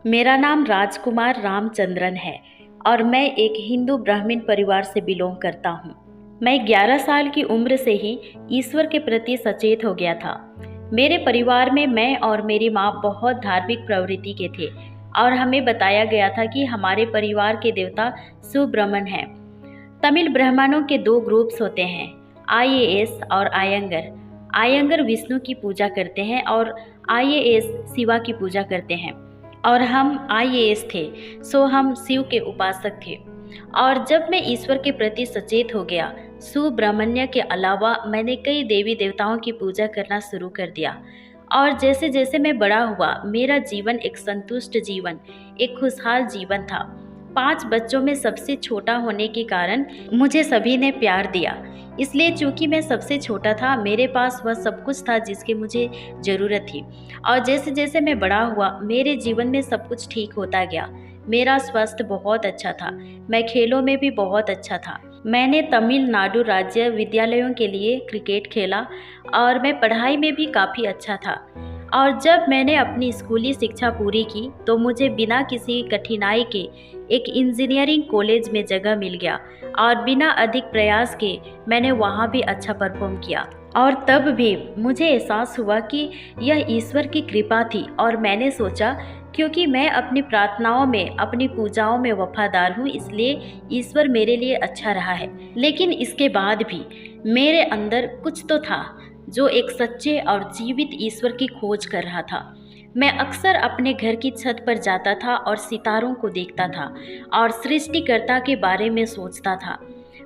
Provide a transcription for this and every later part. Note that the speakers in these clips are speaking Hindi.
मेरा नाम राजकुमार रामचंद्रन है और मैं एक हिंदू ब्राह्मण परिवार से बिलोंग करता हूँ। मैं 11 साल की उम्र से ही ईश्वर के प्रति सचेत हो गया था। मेरे परिवार में मैं और मेरी माँ बहुत धार्मिक प्रवृत्ति के थे और हमें बताया गया था कि हमारे परिवार के देवता सुब्रमण्य हैं। तमिल ब्राह्मणों के दो ग्रुप्स होते हैं, आईएएस और आयंगर। आयंगर विष्णु की पूजा करते हैं और आईएएस शिवा की पूजा करते हैं और हम आईएएस थे, सो हम शिव के उपासक थे। और जब मैं ईश्वर के प्रति सचेत हो गया, सुब्रमण्य के अलावा मैंने कई देवी देवताओं की पूजा करना शुरू कर दिया। और जैसे जैसे मैं बड़ा हुआ, मेरा जीवन एक संतुष्ट जीवन, एक खुशहाल जीवन था। 5 बच्चों में सबसे छोटा होने के कारण मुझे सभी ने प्यार दिया। इसलिए चूंकि मैं सबसे छोटा था, मेरे पास वह सब कुछ था जिसकी मुझे ज़रूरत थी। और जैसे जैसे मैं बड़ा हुआ, मेरे जीवन में सब कुछ ठीक होता गया। मेरा स्वास्थ्य बहुत अच्छा था, मैं खेलों में भी बहुत अच्छा था। मैंने तमिलनाडु राज्य विद्यालयों के लिए क्रिकेट खेला और मैं पढ़ाई में भी काफ़ी अच्छा था। और जब मैंने अपनी स्कूली शिक्षा पूरी की तो मुझे बिना किसी कठिनाई के एक इंजीनियरिंग कॉलेज में जगह मिल गया और बिना अधिक प्रयास के मैंने वहाँ भी अच्छा परफॉर्म किया। और तब भी मुझे एहसास हुआ कि यह ईश्वर की कृपा थी और मैंने सोचा क्योंकि मैं अपनी प्रार्थनाओं में, अपनी पूजाओं में वफादार हूँ, इसलिए ईश्वर मेरे लिए अच्छा रहा है। लेकिन इसके बाद भी मेरे अंदर कुछ तो था जो एक सच्चे और जीवित ईश्वर की खोज कर रहा था। मैं अक्सर अपने घर की छत पर जाता था और सितारों को देखता था और सृष्टिकर्ता के बारे में सोचता था।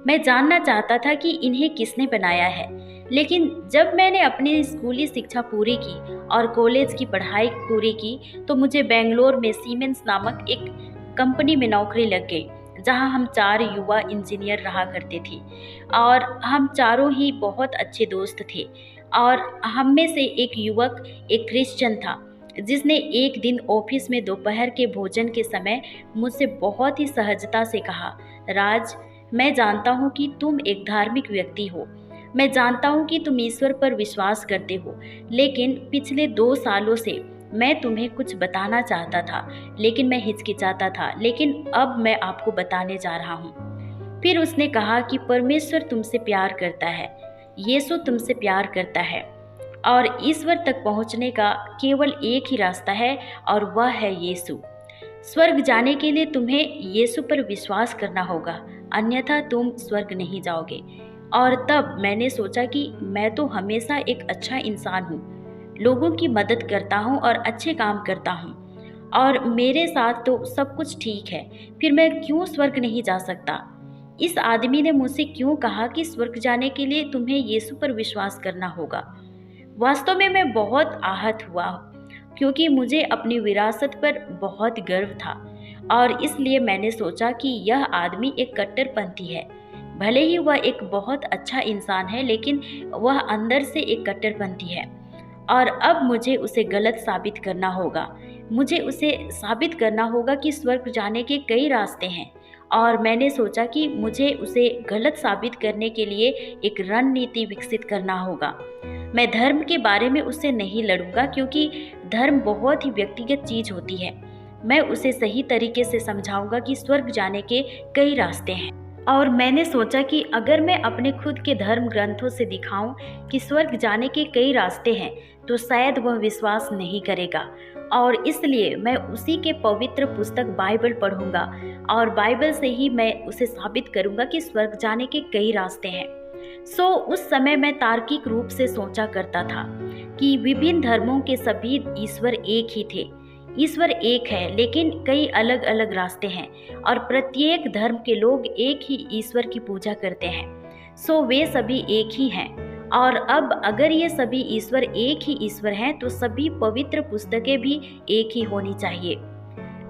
मैं जानना चाहता था कि इन्हें किसने बनाया है। लेकिन जब मैंने अपनी स्कूली शिक्षा पूरी की और कॉलेज की पढ़ाई पूरी की तो मुझे बेंगलोर में सीमेंस नामक एक कंपनी में नौकरी लग गई, जहां हम 4 युवा इंजीनियर रहा करते थे और हम चारों ही बहुत अच्छे दोस्त थे। और हम में से एक युवक एक क्रिश्चियन था जिसने एक दिन ऑफिस में दोपहर के भोजन के समय मुझसे बहुत ही सहजता से कहा, राज, मैं जानता हूँ कि तुम एक धार्मिक व्यक्ति हो, मैं जानता हूँ कि तुम ईश्वर पर विश्वास करते हो, लेकिन पिछले 2 सालों से मैं तुम्हें कुछ बताना चाहता था लेकिन मैं हिचकिचाता था, लेकिन अब मैं आपको बताने जा रहा हूँ। फिर उसने कहा कि परमेश्वर तुमसे प्यार करता है, यीशु तुमसे प्यार करता है और ईश्वर तक पहुँचने का केवल एक ही रास्ता है और वह है यीशु। स्वर्ग जाने के लिए तुम्हें यीशु पर विश्वास करना होगा, अन्यथा तुम स्वर्ग नहीं जाओगे। और तब मैंने सोचा कि मैं तो हमेशा एक अच्छा इंसान हूँ, लोगों की मदद करता हूँ और अच्छे काम करता हूँ और मेरे साथ तो सब कुछ ठीक है, फिर मैं क्यों स्वर्ग नहीं जा सकता। इस आदमी ने मुझसे क्यों कहा कि स्वर्ग जाने के लिए तुम्हें यीशु पर विश्वास करना होगा। वास्तव में मैं बहुत आहत हुआ क्योंकि मुझे अपनी विरासत पर बहुत गर्व था और इसलिए मैंने सोचा कि यह आदमी एक कट्टरपंथी है। भले ही वह एक बहुत अच्छा इंसान है, लेकिन वह अंदर से एक कट्टरपंथी है और अब मुझे उसे गलत साबित करना होगा। मुझे उसे साबित करना होगा कि स्वर्ग जाने के कई रास्ते हैं और मैंने सोचा कि मुझे उसे गलत साबित करने के लिए एक रणनीति विकसित करना होगा। मैं धर्म के बारे में उससे नहीं लड़ूंगा क्योंकि धर्म बहुत ही व्यक्तिगत चीज होती है। मैं उसे सही तरीके से समझाऊंगा कि स्वर्ग जाने के कई रास्ते हैं। और मैंने सोचा कि अगर मैं अपने खुद के धर्म ग्रंथों से दिखाऊं कि स्वर्ग जाने के कई रास्ते हैं तो शायद वह विश्वास नहीं करेगा। और इसलिए मैं उसी के पवित्र पुस्तक बाइबल पढ़ूंगा और बाइबल से ही मैं उसे साबित करूंगा कि स्वर्ग जाने के कई रास्ते हैं। उस समय मैं तार्किक रूप से सोचा करता था कि विभिन्न धर्मों के सभी ईश्वर एक ही थे। ईश्वर एक है, लेकिन कई अलग अलग रास्ते हैं और प्रत्येक धर्म के लोग एक ही ईश्वर की पूजा करते हैं। वे सभी एक ही हैं। और अब अगर ये सभी ईश्वर एक ही ईश्वर हैं तो सभी पवित्र पुस्तकें भी एक ही होनी चाहिए।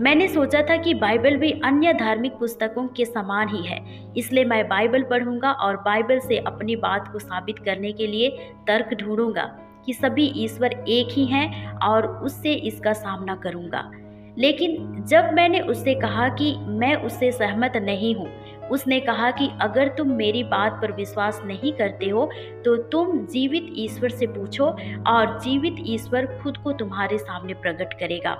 मैंने सोचा था कि बाइबल भी अन्य धार्मिक पुस्तकों के समान ही है, इसलिए मैं बाइबल पढ़ूंगा और बाइबल से अपनी बात को साबित करने के लिए तर्क ढूंढूंगा कि सभी ईश्वर एक ही हैं और उससे इसका सामना करूंगा। लेकिन जब मैंने उससे कहा कि मैं उससे सहमत नहीं हूँ, उसने कहा कि अगर तुम मेरी बात पर विश्वास नहीं करते हो तो तुम जीवित ईश्वर से पूछो और जीवित ईश्वर खुद को तुम्हारे सामने प्रकट करेगा।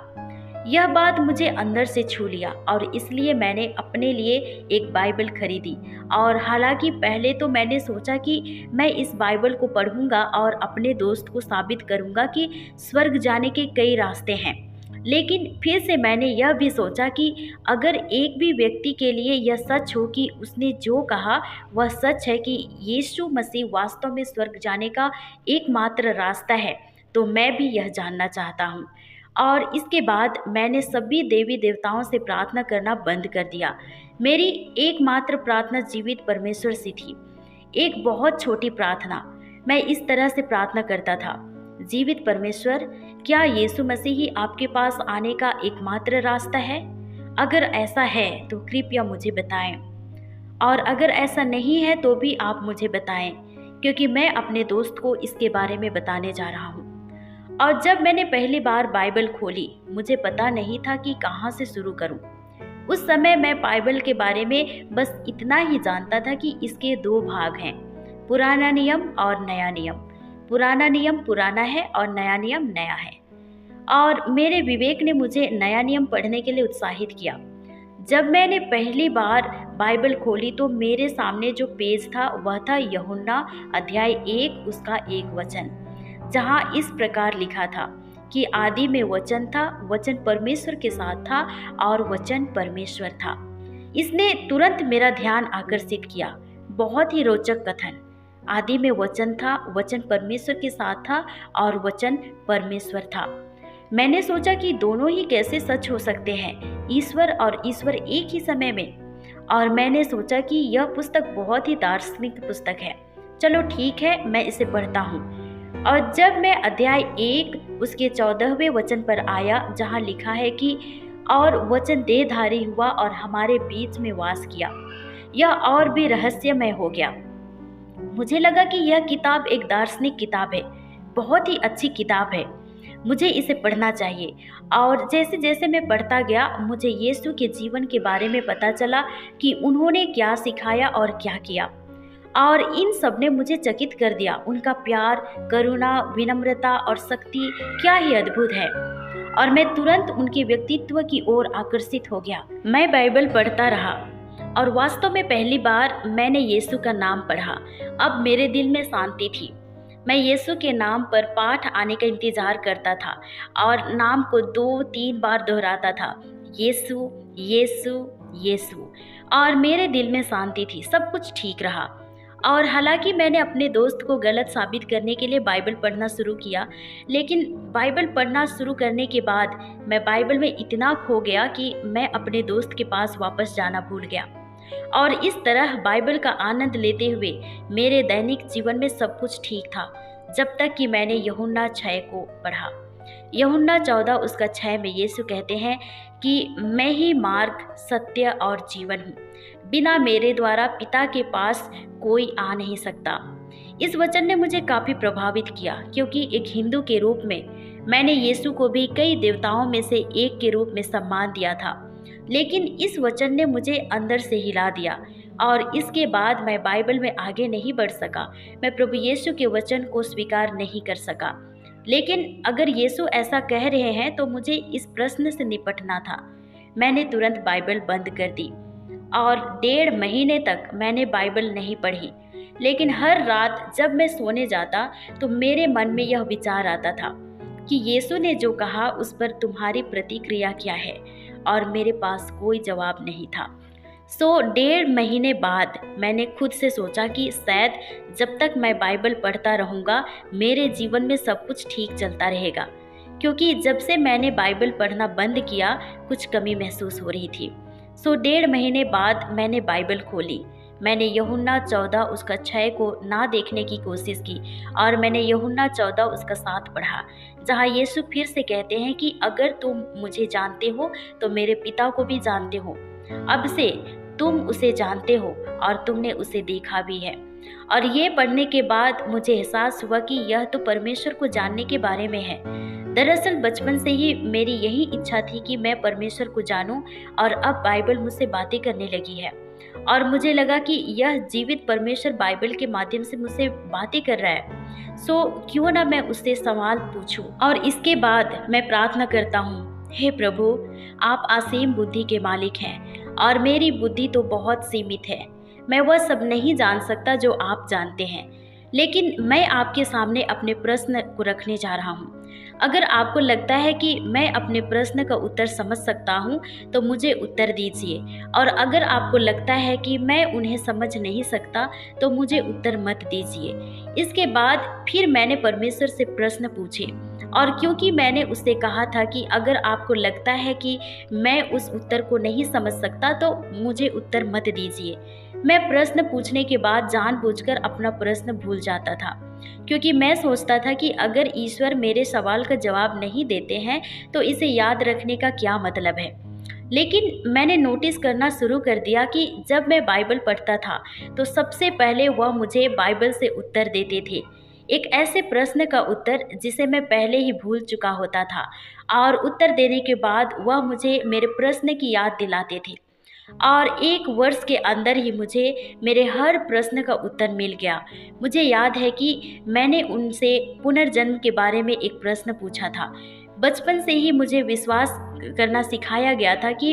यह बात मुझे अंदर से छू लिया और इसलिए मैंने अपने लिए एक बाइबल खरीदी। और हालांकि पहले तो मैंने सोचा कि मैं इस बाइबल को पढ़ूंगा और अपने दोस्त को साबित करूंगा कि स्वर्ग जाने के कई रास्ते हैं। लेकिन फिर से मैंने यह भी सोचा कि अगर एक भी व्यक्ति के लिए यह सच हो कि उसने जो कहा वह सच है कि यीशु मसीह वास्तव में स्वर्ग जाने का एकमात्र रास्ता है, तो मैं भी यह जानना चाहता हूँ। और इसके बाद मैंने सभी देवी देवताओं से प्रार्थना करना बंद कर दिया। मेरी एकमात्र प्रार्थना जीवित परमेश्वर से थी। एक बहुत छोटी प्रार्थना। मैं इस तरह से प्रार्थना करता था, जीवित परमेश्वर, क्या यीशु मसीह ही आपके पास आने का एकमात्र रास्ता है? अगर ऐसा है तो कृपया मुझे बताएं, और अगर ऐसा नहीं है तो भी आप मुझे बताएं, क्योंकि मैं अपने दोस्त को इसके बारे में बताने जा रहा हूँ। और जब मैंने पहली बार बाइबल खोली, मुझे पता नहीं था कि कहाँ से शुरू करूं। उस समय मैं बाइबल के बारे में बस इतना ही जानता था कि इसके दो भाग हैं, पुराना नियम और नया नियम। पुराना नियम पुराना है और नया नियम नया है। और मेरे विवेक ने मुझे नया नियम पढ़ने के लिए उत्साहित किया। जब मैंने पहली बार बाइबल खोली तो मेरे सामने जो पेज था वह था यूहन्ना अध्याय 1 उसका 1 वचन, जहाँ इस प्रकार लिखा था कि आदि में वचन था, वचन परमेश्वर के साथ था और वचन परमेश्वर था। इसने तुरंत मेरा ध्यान आकर्षित किया। बहुत ही रोचक कथन। आदि में वचन था, वचन परमेश्वर के साथ था और वचन परमेश्वर था। मैंने सोचा कि दोनों ही कैसे सच हो सकते हैं, ईश्वर और ईश्वर एक ही समय में। और मैंने सोचा कि यह पुस्तक बहुत ही दार्शनिक पुस्तक है। चलो ठीक है, मैं इसे पढ़ता हूँ। और जब मैं अध्याय 1 उसके 14वें वचन पर आया, जहाँ लिखा है कि और वचन देहधारी हुआ और हमारे बीच में वास किया, यह और भी रहस्यमय हो गया। मुझे लगा कि यह किताब एक दार्शनिक किताब है, बहुत ही अच्छी किताब है, मुझे इसे पढ़ना चाहिए। और जैसे जैसे मैं पढ़ता गया, मुझे यीशु के जीवन के बारे में पता चला कि उन्होंने क्या सिखाया और क्या किया। और इन सब ने मुझे चकित कर दिया। उनका प्यार, करुणा, विनम्रता और शक्ति क्या ही अद्भुत है। और मैं तुरंत उनके व्यक्तित्व की ओर आकर्षित हो गया। मैं बाइबल पढ़ता रहा और वास्तव में पहली बार मैंने यीशु का नाम पढ़ा। अब मेरे दिल में शांति थी। मैं यीशु के नाम पर पाठ आने का इंतजार करता था और नाम को 2-3 बार दोहराता था, यीशु यीशु यीशु। और मेरे दिल में शांति थी, सब कुछ ठीक रहा। और हालांकि मैंने अपने दोस्त को गलत साबित करने के लिए बाइबल पढ़ना शुरू किया, लेकिन बाइबल पढ़ना शुरू करने के बाद मैं बाइबल में इतना खो गया कि मैं अपने दोस्त के पास वापस जाना भूल गया। और इस तरह बाइबल का आनंद लेते हुए मेरे दैनिक जीवन में सब कुछ ठीक था, जब तक कि मैंने यूहन्ना 6 को पढ़ा। यूहन्ना 14 उसका 6 में यीशु कहते हैं कि मैं ही मार्ग, सत्य और जीवन हूँ, बिना मेरे द्वारा पिता के पास कोई आ नहीं सकता। इस वचन ने मुझे काफ़ी प्रभावित किया, क्योंकि एक हिंदू के रूप में मैंने यीशु को भी कई देवताओं में से एक के रूप में सम्मान दिया था। लेकिन इस वचन ने मुझे अंदर से हिला दिया और इसके बाद मैं बाइबल में आगे नहीं बढ़ सका। मैं प्रभु यीशु के वचन को स्वीकार नहीं कर सका। लेकिन अगर यीशु ऐसा कह रहे हैं तो मुझे इस प्रश्न से निपटना था। मैंने तुरंत बाइबल बंद कर दी और 1.5 महीने तक मैंने बाइबल नहीं पढ़ी। लेकिन हर रात जब मैं सोने जाता तो मेरे मन में यह विचार आता था कि यीशु ने जो कहा उस पर तुम्हारी प्रतिक्रिया क्या है, और मेरे पास कोई जवाब नहीं था। 1.5 महीने बाद मैंने खुद से सोचा कि शायद जब तक मैं बाइबल पढ़ता रहूँगा मेरे जीवन में सब कुछ ठीक चलता रहेगा, क्योंकि जब से मैंने बाइबल पढ़ना बंद किया कुछ कमी महसूस हो रही थी। 1.5 महीने बाद मैंने बाइबल खोली। मैंने यूहन्ना 14 उसका 6 को ना देखने की कोशिश की और मैंने यूहन्ना 14 उसका 7 पढ़ा, जहाँ यीशु फिर से कहते हैं कि अगर तुम मुझे जानते हो तो मेरे पिता को भी जानते हो। अब से तुम उसे जानते हो और तुमने उसे देखा भी है। और ये पढ़ने के बाद मुझे एहसास हुआ कि यह तो परमेश्वर को जानने के बारे में है। दरअसल बचपन से ही मेरी यही इच्छा थी कि मैं परमेश्वर को जानूं, और अब बाइबल मुझसे बातें करने लगी है और मुझे लगा कि यह जीवित परमेश्वर बाइबल के माध्यम से मुझसे बातें कर रहा है। सो क्यों ना मैं उससे सवाल पूछूं। और इसके बाद मैं प्रार्थना करता हूँ, हे प्रभु, आप असीम बुद्धि के मालिक हैं और मेरी बुद्धि तो बहुत सीमित है। मैं वह सब नहीं जान सकता जो आप जानते हैं, लेकिन मैं आपके सामने अपने प्रश्न को रखने जा रहा हूँ। अगर आपको लगता है कि मैं अपने प्रश्न का उत्तर समझ सकता हूँ तो मुझे उत्तर दीजिए, और अगर आपको लगता है कि मैं उन्हें समझ नहीं सकता तो मुझे उत्तर मत दीजिए। इसके बाद फिर मैंने परमेश्वर से प्रश्न पूछे, और क्योंकि मैंने उससे कहा था कि अगर आपको लगता है कि मैं उस उत्तर को नहीं समझ सकता तो मुझे उत्तर मत दीजिए। मैं प्रश्न पूछने के बाद जानबूझकर अपना प्रश्न भूल जाता था, क्योंकि मैं सोचता था कि अगर ईश्वर मेरे सवाल का जवाब नहीं देते हैं तो इसे याद रखने का क्या मतलब है। लेकिन मैंने नोटिस करना शुरू कर दिया कि जब मैं बाइबल पढ़ता था तो सबसे पहले वह मुझे बाइबल से उत्तर देते थे, एक ऐसे प्रश्न का उत्तर जिसे मैं पहले ही भूल चुका होता था, और उत्तर देने के बाद वह मुझे मेरे प्रश्न की याद दिलाते थे। और 1 वर्ष के अंदर ही मुझे मेरे हर प्रश्न का उत्तर मिल गया। मुझे याद है कि मैंने उनसे पुनर्जन्म के बारे में एक प्रश्न पूछा था। बचपन से ही मुझे विश्वास करना सिखाया गया था कि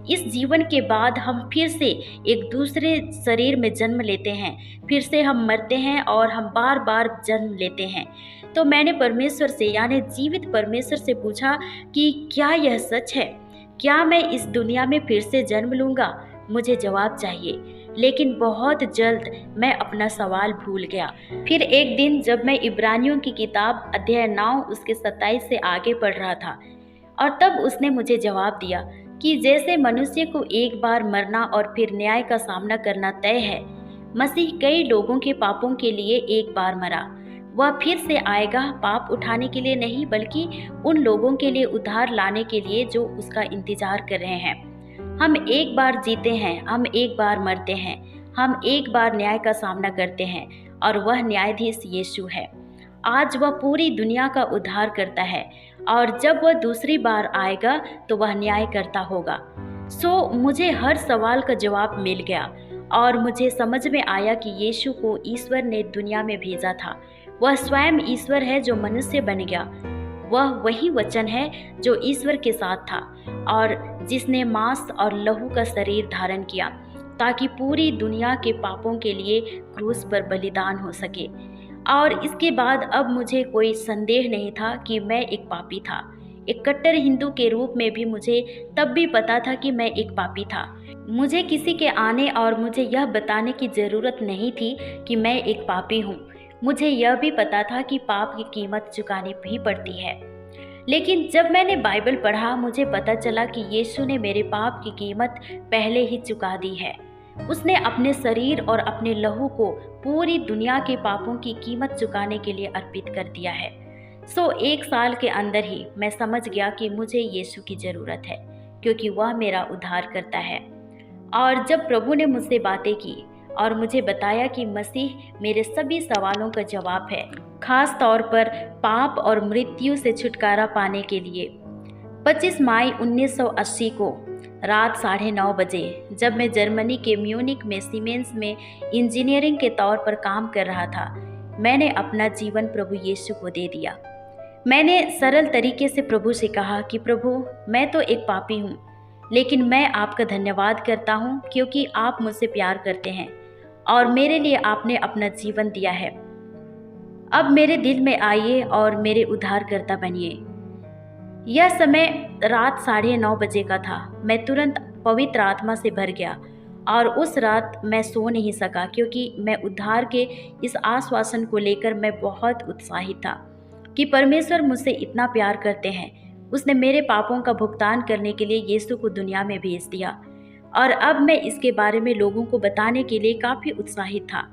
इस जीवन के बाद हम फिर से एक दूसरे शरीर में जन्म लेते हैं, फिर से हम मरते हैं और हम बार बार जन्म लेते हैं। तो मैंने परमेश्वर से, यानी जीवित परमेश्वर से पूछा कि क्या यह सच है? क्या मैं इस दुनिया में फिर से जन्म लूँगा? मुझे जवाब चाहिए। लेकिन बहुत जल्द मैं अपना सवाल भूल गया। फिर एक दिन जब मैं इब्रानियों की किताब अध्याय 9 उसके 27 से आगे पढ़ रहा था, और तब उसने मुझे जवाब दिया कि जैसे मनुष्य को एक बार मरना और फिर न्याय का सामना करना तय है, मसीह कई लोगों के पापों के लिए एक बार मरा। वह फिर से आएगा, पाप उठाने के लिए नहीं बल्कि उन लोगों के लिए उद्धार लाने के लिए जो उसका इंतजार कर रहे हैं। हम एक बार जीते हैं, हम एक बार मरते हैं, हम एक बार न्याय का सामना करते हैं, और वह न्यायाधीश यीशु है। आज वह पूरी दुनिया का उद्धार करता है, और जब वह दूसरी बार आएगा तो वह न्याय करता होगा। सो मुझे हर सवाल का जवाब मिल गया, और मुझे समझ में आया कि यीशु को ईश्वर ने दुनिया में भेजा था। वह स्वयं ईश्वर है जो मनुष्य बन गया। वह वही वचन है जो ईश्वर के साथ था और जिसने मांस और लहू का शरीर धारण किया, ताकि पूरी दुनिया के पापों के लिए क्रूस पर बलिदान हो सके। और इसके बाद अब मुझे कोई संदेह नहीं था कि मैं एक पापी था। एक कट्टर हिंदू के रूप में भी मुझे तब भी पता था कि मैं एक पापी था। मुझे किसी के आने और मुझे यह बताने की ज़रूरत नहीं थी कि मैं एक पापी हूँ। मुझे यह भी पता था कि पाप की कीमत चुकानी भी पड़ती है। लेकिन जब मैंने बाइबल पढ़ा, मुझे पता चला कि यीशु ने मेरे पाप की कीमत पहले ही चुका दी है। उसने अपने शरीर और अपने लहू को पूरी दुनिया के पापों की कीमत चुकाने के लिए अर्पित कर दिया है। 1 साल के अंदर ही मैं समझ गया कि मुझे यीशु की ज़रूरत है, क्योंकि वह मेरा उद्धार करता है। और जब प्रभु ने मुझसे बातें की और मुझे बताया कि मसीह मेरे सभी सवालों का जवाब है, खास तौर पर पाप और मृत्यु से छुटकारा पाने के लिए। 25 मई 1980 को रात 9:30 बजे, जब मैं जर्मनी के म्यूनिक में सीमेंस में इंजीनियरिंग के तौर पर काम कर रहा था, मैंने अपना जीवन प्रभु यीशु को दे दिया। मैंने सरल तरीके से प्रभु से कहा कि प्रभु, मैं तो एक पापी हूँ, लेकिन मैं आपका धन्यवाद करता हूँ क्योंकि आप मुझसे प्यार करते हैं और मेरे लिए आपने अपना जीवन दिया है। अब मेरे दिल में आइए और मेरे उद्धारकर्ता बनिए। यह समय रात 9:30 बजे का था। मैं तुरंत पवित्र आत्मा से भर गया और उस रात मैं सो नहीं सका, क्योंकि मैं उद्धार के इस आश्वासन को लेकर मैं बहुत उत्साहित था कि परमेश्वर मुझसे इतना प्यार करते हैं। उसने मेरे पापों का भुगतान करने के लिए यीशु को दुनिया में भेज दिया, और अब मैं इसके बारे में लोगों को बताने के लिए काफ़ी उत्साहित था।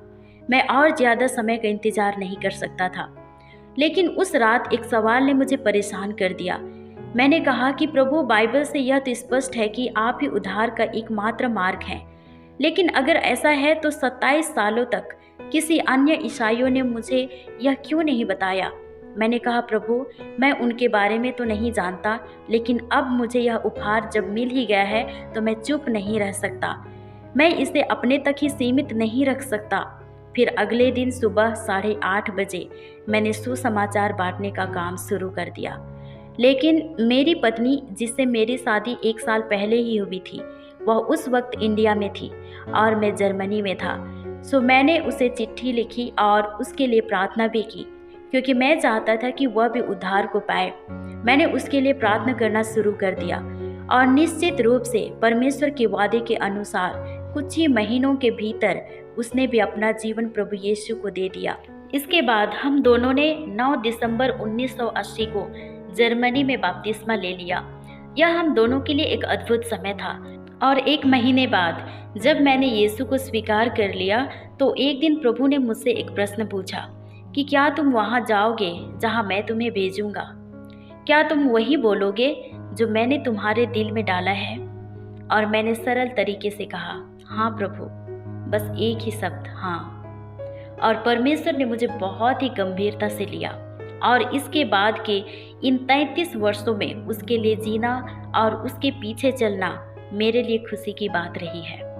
मैं और ज़्यादा समय का इंतज़ार नहीं कर सकता था। लेकिन उस रात एक सवाल ने मुझे परेशान कर दिया। मैंने कहा कि प्रभु, बाइबल से यह तो स्पष्ट है कि आप ही उद्धार का एकमात्र मार्ग हैं, लेकिन अगर ऐसा है तो 27 सालों तक किसी अन्य ईसाइयों ने मुझे यह क्यों नहीं बताया? मैंने कहा, प्रभु, मैं उनके बारे में तो नहीं जानता, लेकिन अब मुझे यह उपहार जब मिल ही गया है तो मैं चुप नहीं रह सकता। मैं इसे अपने तक ही सीमित नहीं रख सकता। फिर अगले दिन सुबह 8:30 बजे मैंने सुसमाचार बांटने का काम शुरू कर दिया। लेकिन मेरी पत्नी, जिससे मेरी शादी 1 साल पहले ही हुई थी, वह उस वक्त इंडिया में थी और मैं जर्मनी में था। सो मैंने उसे चिट्ठी लिखी और उसके लिए प्रार्थना भी की, क्योंकि मैं चाहता था कि वह भी उद्धार को पाए। मैंने उसके लिए प्रार्थना करना शुरू कर दिया और निश्चित रूप से परमेश्वर के वादे के अनुसार कुछ ही महीनों के भीतर उसने भी अपना जीवन प्रभु यीशु को दे दिया। इसके बाद हम दोनों ने 9 दिसंबर 1980 को जर्मनी में बपतिस्मा ले लिया। यह हम दोनों के लिए एक अद्भुत समय था। और 1 महीने बाद जब मैंने यीशु को स्वीकार कर लिया, तो एक दिन प्रभु ने मुझसे एक प्रश्न पूछा कि क्या तुम वहाँ जाओगे जहाँ मैं तुम्हें भेजूंगा? क्या तुम वही बोलोगे जो मैंने तुम्हारे दिल में डाला है? और मैंने सरल तरीके से कहा, हाँ प्रभु, बस एक ही शब्द, हाँ। और परमेश्वर ने मुझे बहुत ही गंभीरता से लिया और इसके बाद के इन 33 वर्षों में उसके लिए जीना और उसके पीछे चलना मेरे लिए खुशी की बात रही है।